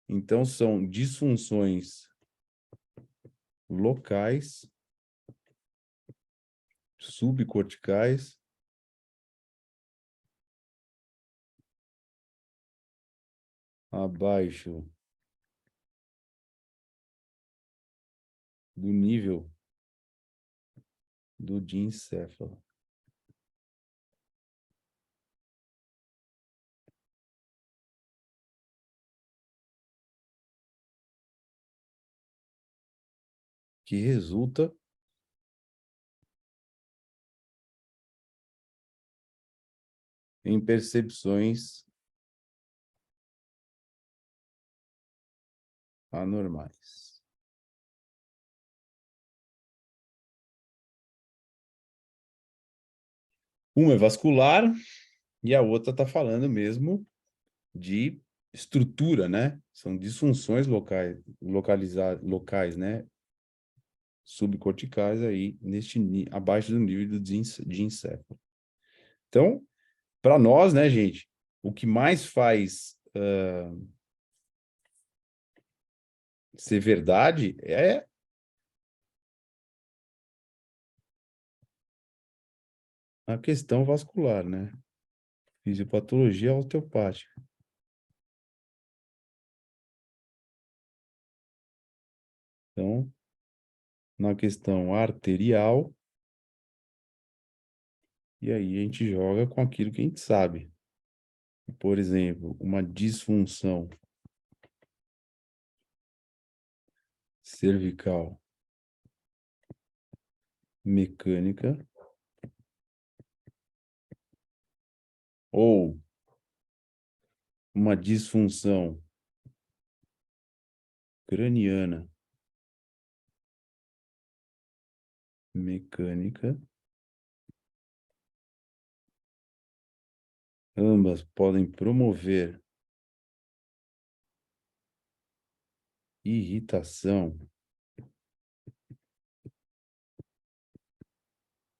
Então, são disfunções locais, subcorticais, abaixo do nível do diencéfalo. que resulta em percepções anormais. Uma é vascular e a outra está falando mesmo de estrutura, né? São disfunções locais, né? Subcorticais aí, abaixo do nível de encéfalo. Então, para nós, né, gente, o que mais faz ser verdade é a questão vascular, né? Fisiopatologia osteopática. Então, na questão arterial, e aí a gente joga com aquilo que a gente sabe. Por exemplo, uma disfunção cervical mecânica ou uma disfunção craniana mecânica, ambas podem promover irritação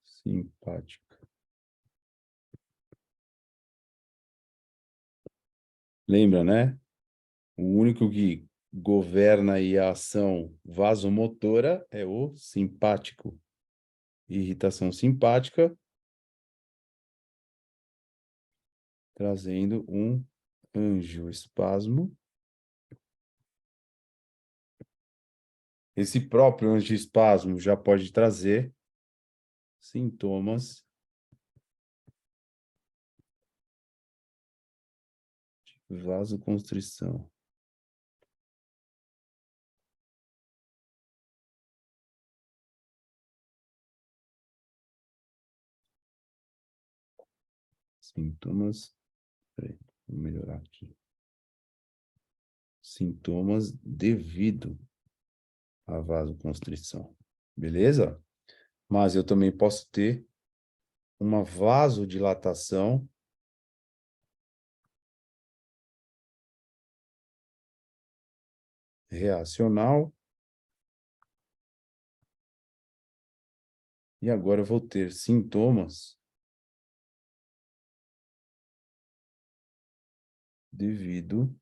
simpática. Lembra, né? O único que governa aí a ação vasomotora é o simpático. Irritação simpática, trazendo um angioespasmo. Esse próprio angioespasmo já pode trazer sintomas de vasoconstrição. Sintomas, peraí, vou melhorar aqui. Sintomas devido à vasoconstrição, beleza? Mas eu também posso ter uma vasodilatação reacional. E agora eu vou ter sintomas devido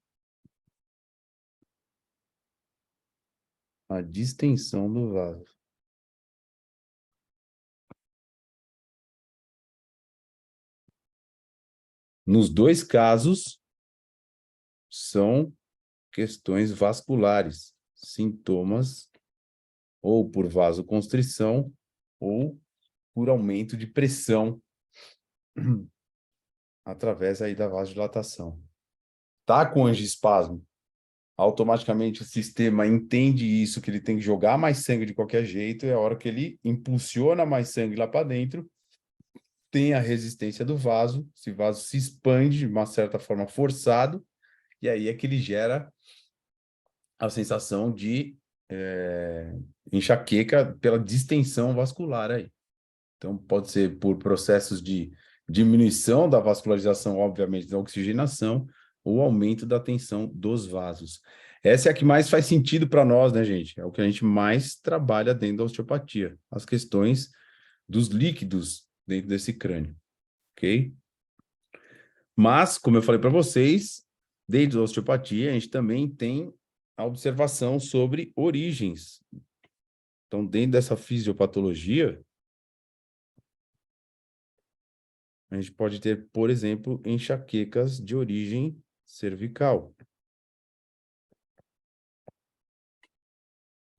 à distensão do vaso. Nos dois casos, são questões vasculares, sintomas ou por vasoconstrição ou por aumento de pressão através aí da vasodilatação. Tá com angiespasmo, automaticamente o sistema entende isso, que ele tem que jogar mais sangue de qualquer jeito, e a hora que ele impulsiona mais sangue lá para dentro, tem a resistência do vaso, esse vaso se expande de uma certa forma forçado, e aí é que ele gera a sensação de enxaqueca pela distensão vascular aí. Então, pode ser por processos de diminuição da vascularização, obviamente, da oxigenação, ou aumento da tensão dos vasos. Essa é a que mais faz sentido para nós, né, gente? É o que a gente mais trabalha dentro da osteopatia, as questões dos líquidos dentro desse crânio, ok? Mas, como eu falei para vocês, dentro da osteopatia, a gente também tem a observação sobre origens. Então, dentro dessa fisiopatologia, a gente pode ter, por exemplo, enxaquecas de origem cervical.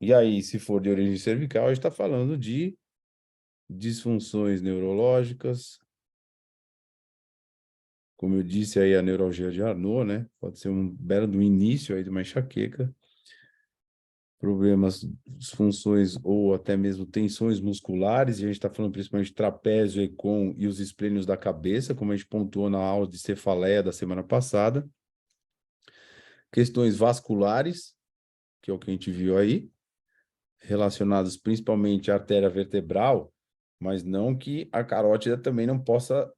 E aí, se for de origem cervical, a gente está falando de disfunções neurológicas. Como eu disse aí, a neuralgia de Arnaud, né? Pode ser um belo do início aí de uma enxaqueca. problemas, disfunções ou até mesmo tensões musculares, e a gente está falando principalmente de trapézio, econ e os esplênios da cabeça, como a gente pontuou na aula de cefaleia da semana passada. Questões vasculares, que é o que a gente viu aí, relacionadas principalmente à artéria vertebral, mas não que a carótida também não possa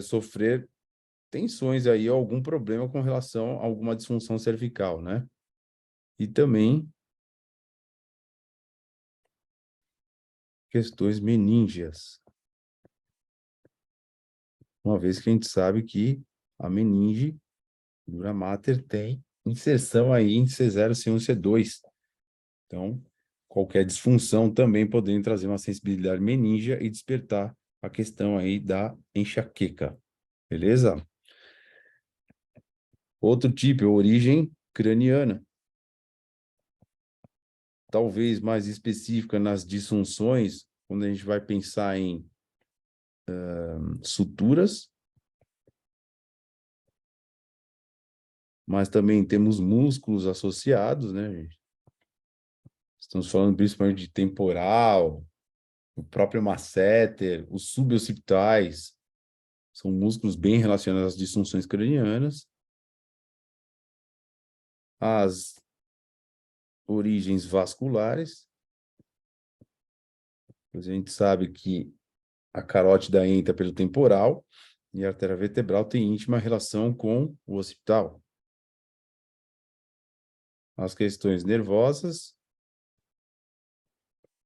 sofrer tensões aí, ou algum problema com relação a alguma disfunção cervical, né? E também questões meníngeas. Uma vez que a gente sabe que a meninge dura mater tem inserção aí em C0, C1, C2. Então, qualquer disfunção também podendo trazer uma sensibilidade meníngea e despertar a questão aí da enxaqueca. Beleza? Outro tipo é a origem craniana. Talvez mais específica nas disfunções, quando a gente vai pensar em suturas, mas também temos músculos associados, né, gente? Estamos falando principalmente de temporal, o próprio masseter, os suboccipitais, são músculos bem relacionados às disfunções cranianas. As origens vasculares, pois a gente sabe que a carótida entra pelo temporal e a artéria vertebral tem íntima relação com o occipital. As questões nervosas,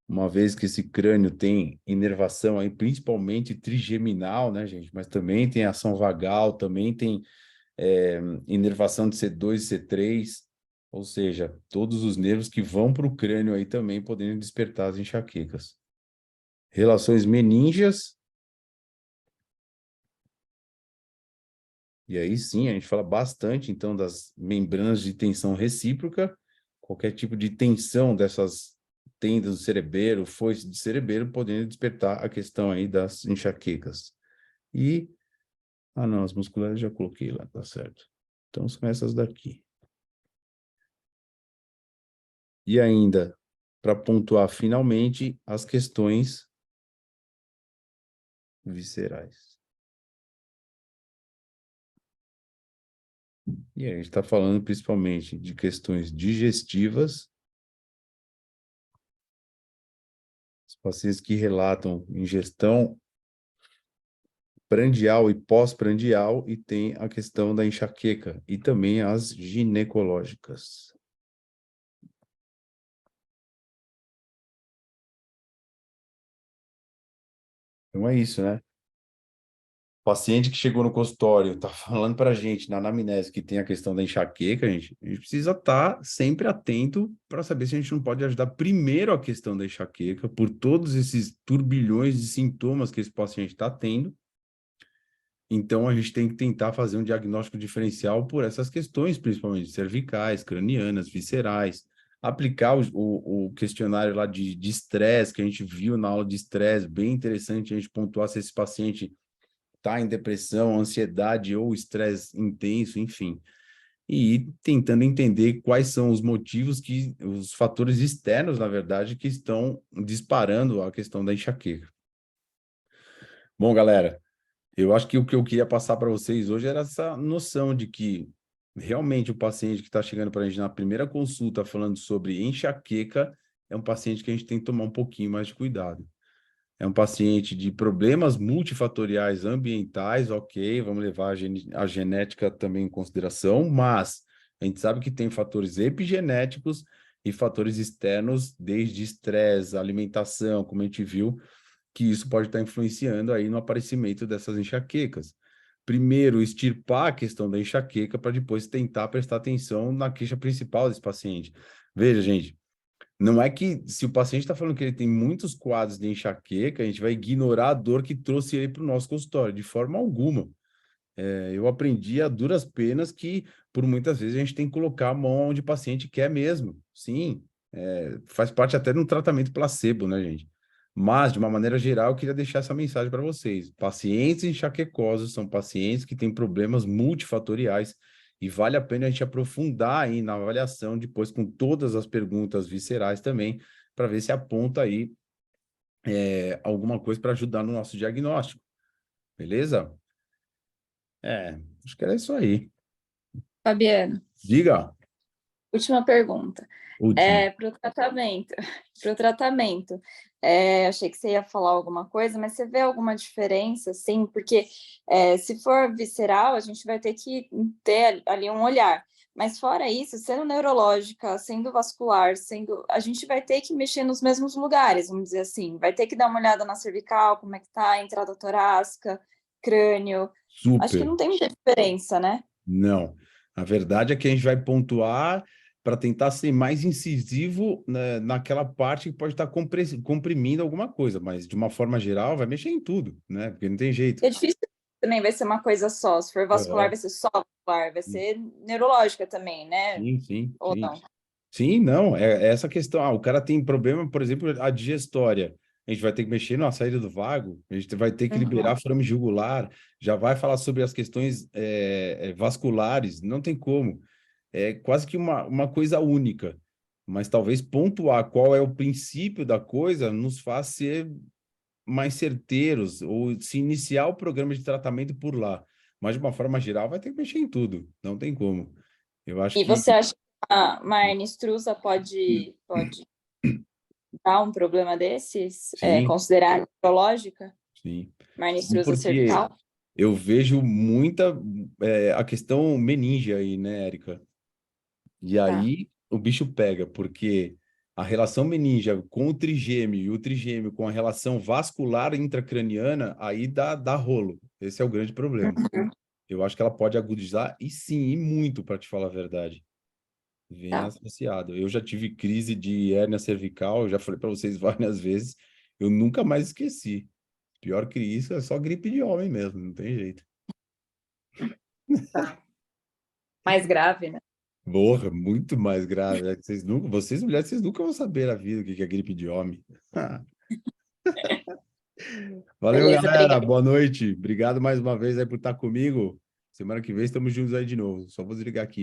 uma vez que esse crânio tem inervação aí, principalmente trigeminal, né, gente? Mas também tem ação vagal, também tem inervação de C2 e C3, ou seja, todos os nervos que vão para o crânio aí também podendo despertar as enxaquecas. Relações meníngeas. E aí sim, a gente fala bastante, então, das membranas de tensão recíproca, qualquer tipo de tensão dessas tendas do cerebelo, foice de cerebelo, podendo despertar a questão aí das enxaquecas. E, não, as musculares já coloquei lá, tá certo. Então, são essas daqui. E ainda, para pontuar finalmente, as questões viscerais. E aí, a gente está falando principalmente de questões digestivas, os pacientes que relatam ingestão prandial e pós-prandial, e tem a questão da enxaqueca, e também as ginecológicas. Então é isso, né? Paciente que chegou no consultório, tá falando para a gente na anamnese que tem a questão da enxaqueca, a gente precisa estar sempre atento para saber se a gente não pode ajudar primeiro a questão da enxaqueca, por todos esses turbilhões de sintomas que esse paciente está tendo. Então, a gente tem que tentar fazer um diagnóstico diferencial por essas questões, principalmente cervicais, cranianas, viscerais, aplicar o questionário lá de estresse, que a gente viu na aula de estresse, bem interessante a gente pontuar se esse paciente está em depressão, ansiedade ou estresse intenso, enfim. E ir tentando entender quais são os motivos, os fatores externos, na verdade, que estão disparando a questão da enxaqueca. Bom, galera, eu acho que o que eu queria passar para vocês hoje era essa noção de que realmente o paciente que está chegando para a gente na primeira consulta falando sobre enxaqueca é um paciente que a gente tem que tomar um pouquinho mais de cuidado. É um paciente de problemas multifatoriais ambientais, ok, vamos levar a genética também em consideração, mas a gente sabe que tem fatores epigenéticos e fatores externos, desde estresse, alimentação, como a gente viu, que isso pode estar influenciando aí no aparecimento dessas enxaquecas. Primeiro, extirpar a questão da enxaqueca para depois tentar prestar atenção na queixa principal desse paciente. Veja, gente, não é que se o paciente está falando que ele tem muitos quadros de enxaqueca, a gente vai ignorar a dor que trouxe ele para o nosso consultório, de forma alguma. Eu aprendi a duras penas que, por muitas vezes, a gente tem que colocar a mão onde o paciente quer mesmo. Sim, faz parte até de um tratamento placebo, né, gente? Mas, de uma maneira geral, eu queria deixar essa mensagem para vocês. Pacientes enxaquecosos são pacientes que têm problemas multifatoriais E vale a pena a gente aprofundar aí na avaliação, depois com todas as perguntas viscerais também, para ver se aponta aí alguma coisa para ajudar no nosso diagnóstico. Beleza? Acho que era isso aí. Fabiano, Diga. última pergunta. Último. Para o tratamento, achei que você ia falar alguma coisa, mas você vê alguma diferença, assim? Porque se for visceral, a gente vai ter que ter ali um olhar. Mas fora isso, sendo neurológica, sendo vascular, a gente vai ter que mexer nos mesmos lugares, vamos dizer assim. Vai ter que dar uma olhada na cervical, como é que tá, a entrada torácica, crânio. Acho que Super. não tem muita diferença, né? Não. A verdade é que a gente vai pontuar para tentar ser mais incisivo, né, naquela parte que pode estar comprimindo alguma coisa, mas de uma forma geral vai mexer em tudo, né? Porque não tem jeito. É difícil também, vai ser uma coisa só. Se for vascular, vai ser só vascular, vai ser neurológica também, né? Sim, sim, Ou sim. não? Sim, não, é essa questão. O cara tem problema, por exemplo, a digestória. A gente vai ter que mexer na saída do vago, a gente vai ter que liberar forame jugular, já vai falar sobre as questões vasculares, não tem como. É quase que uma coisa única, mas talvez pontuar qual é o princípio da coisa nos faz ser mais certeiros ou se iniciar o programa de tratamento por lá. Mas, de uma forma geral, vai ter que mexer em tudo, não tem como. Eu acho E que você acha que uma hernia extrusa pode dar um problema desses? sim, Considerar neurológica? sim. Uma hernia Sim, extrusa porque cervical? eu vejo muita a questão meninge aí, né, Érica? E Tá. aí o bicho pega, porque a relação meninge com o trigêmeo e o trigêmeo com a relação vascular intracraniana, aí dá rolo. Esse é o grande problema. Eu acho que ela pode agudizar, e sim, e muito, para te falar a verdade. Vem Tá. associado. Eu já tive crise de hérnia cervical, eu já falei para vocês várias vezes, eu nunca mais esqueci. Pior que isso, é só gripe de homem mesmo, não tem jeito. Tá. Mais grave, né? Porra, muito mais grave. Vocês mulheres, vocês nunca vão saber a vida o que é gripe de homem. Valeu, Beleza, galera. obrigada. Boa noite. Obrigado mais uma vez aí por estar comigo. Semana que vem estamos juntos aí de novo. Só vou desligar aqui.